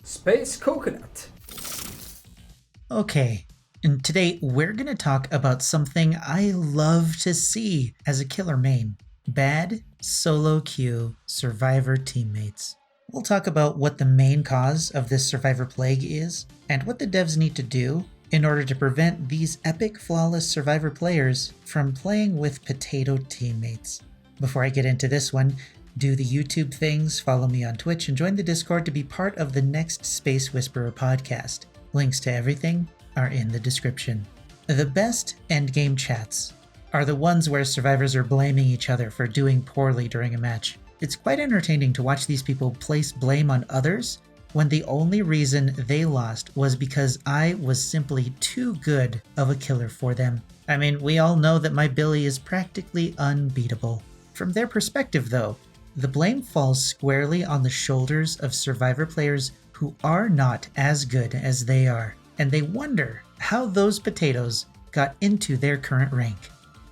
Space Coconut. Okay, and today we're going to talk about something I love to see as a killer main: bad solo queue survivor teammates. We'll talk about what the main cause of this survivor plague is, and what the devs need to do in order to prevent these epic flawless survivor players from playing with potato teammates. Before I get into this one, do the YouTube things, follow me on Twitch, and join the Discord to be part of the next Space Whisperer podcast. Links to everything are in the description. The best endgame chats are the ones where survivors are blaming each other for doing poorly during a match. It's quite entertaining to watch these people place blame on others when the only reason they lost was because I was simply too good of a killer for them. I mean, we all know that my Billy is practically unbeatable. From their perspective though, the blame falls squarely on the shoulders of survivor players who are not as good as they are, and they wonder how those potatoes got into their current rank.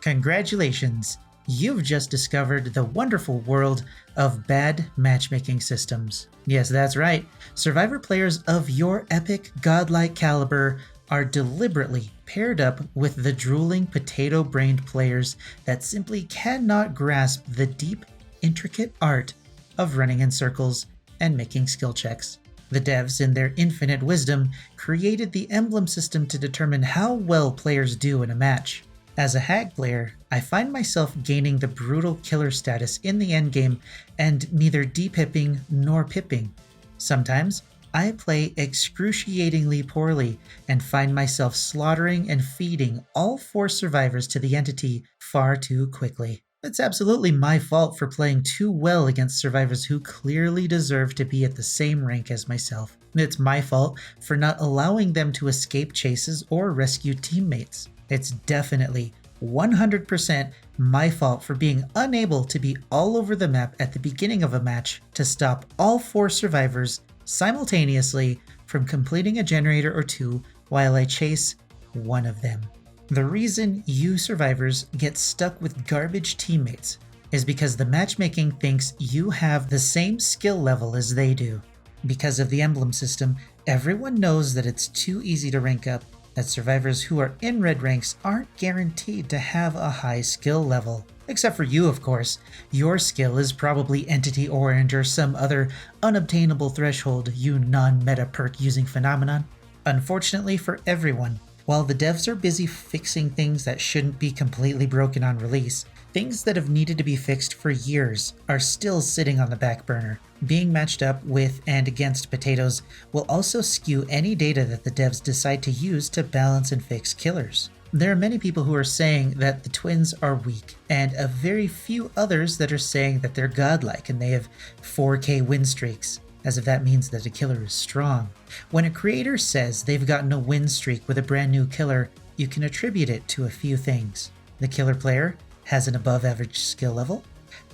Congratulations, you've just discovered the wonderful world of bad matchmaking systems. Yes, that's right, survivor players of your epic godlike caliber are deliberately paired up with the drooling potato-brained players that simply cannot grasp the deep, intricate art of running in circles and making skill checks. The devs, in their infinite wisdom, created the emblem system to determine how well players do in a match. As a hag player, I find myself gaining the brutal killer status in the endgame and neither depipping nor pipping. Sometimes, I play excruciatingly poorly and find myself slaughtering and feeding all 4 survivors to the entity far too quickly. It's absolutely my fault for playing too well against survivors who clearly deserve to be at the same rank as myself. It's my fault for not allowing them to escape chases or rescue teammates. It's definitely 100% my fault for being unable to be all over the map at the beginning of a match to stop all 4 survivors simultaneously from completing a generator or 2 while I chase one of them. The reason you survivors get stuck with garbage teammates is because the matchmaking thinks you have the same skill level as they do. Because of the emblem system, everyone knows that it's too easy to rank up, that survivors who are in red ranks aren't guaranteed to have a high skill level. Except for you, of course. Your skill is probably entity orange or some other unobtainable threshold, you non-meta perk using phenomenon. Unfortunately for everyone, while the devs are busy fixing things that shouldn't be completely broken on release, things that have needed to be fixed for years are still sitting on the back burner. Being matched up with and against potatoes will also skew any data that the devs decide to use to balance and fix killers. There are many people who are saying that the twins are weak, and a very few others that are saying that they're godlike and they have 4K win streaks, as if that means that a killer is strong. When a creator says they've gotten a win streak with a brand new killer, you can attribute it to a few things. The killer player has an above average skill level,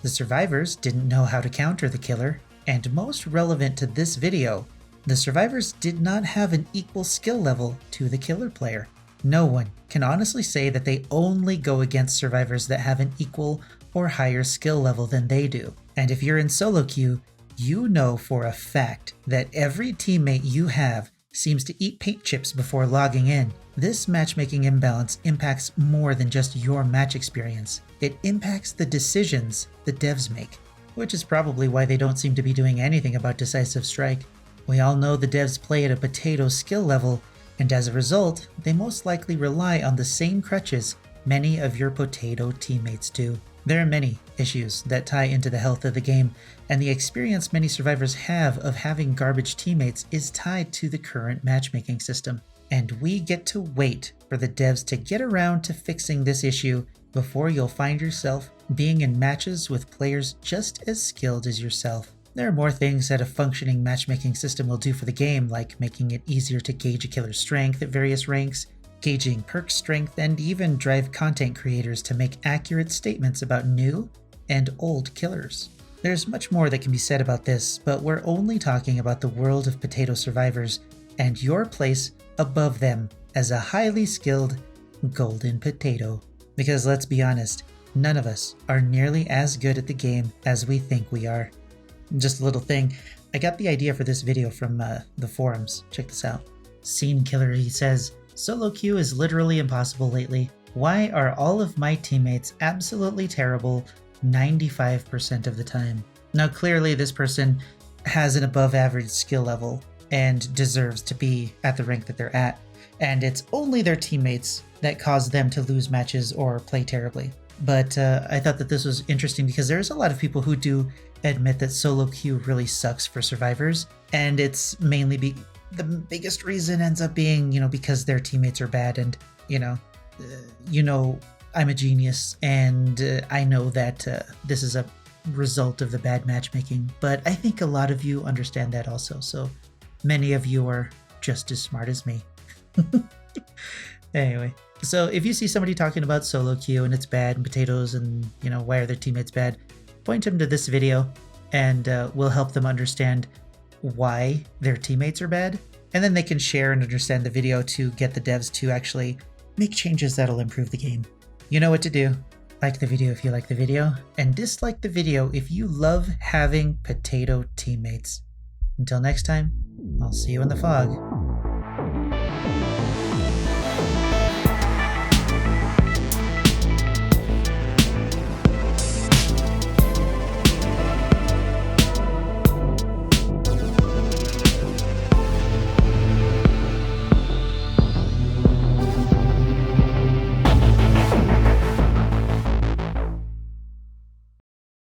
the survivors didn't know how to counter the killer, and most relevant to this video, the survivors did not have an equal skill level to the killer player. No one can honestly say that they only go against survivors that have an equal or higher skill level than they do. And if you're in solo queue, you know for a fact that every teammate you have seems to eat paint chips before logging in. This matchmaking imbalance impacts more than just your match experience. It impacts the decisions the devs make, which is probably why they don't seem to be doing anything about Decisive Strike. We all know the devs play at a potato skill level, and as a result, they most likely rely on the same crutches many of your potato teammates do. There are many issues that tie into the health of the game, and the experience many survivors have of having garbage teammates is tied to the current matchmaking system. And we get to wait for the devs to get around to fixing this issue before you'll find yourself being in matches with players just as skilled as yourself. There are more things that a functioning matchmaking system will do for the game, like making it easier to gauge a killer's strength at various ranks, gauging perk strength, and even drive content creators to make accurate statements about new and old killers. There's much more that can be said about this, but we're only talking about the world of potato survivors and your place above them as a highly skilled golden potato. Because let's be honest, none of us are nearly as good at the game as we think we are. Just a little thing, I got the idea for this video from the forums. Check this out. Scene Killer, he says, solo queue is literally impossible lately. Why are all of my teammates absolutely terrible 95% of the time? Now clearly this person has an above average skill level and deserves to be at the rank that they're at, and it's only their teammates that cause them to lose matches or play terribly. But I thought that this was interesting because there's a lot of people who do admit that solo queue really sucks for survivors, and it's mainly the biggest reason ends up being, because their teammates are bad, and I'm a genius, and I know that this is a result of the bad matchmaking, but I think a lot of you understand that also, so many of you are just as smart as me. Anyway, so if you see somebody talking about solo queue and it's bad and potatoes and, why are their teammates bad, point them to this video and we'll help them understand why their teammates are bad. And then they can share and understand the video to get the devs to actually make changes that'll improve the game. You know what to do. Like the video if you like the video, and dislike the video if you love having potato teammates. Until next time, I'll see you in the fog.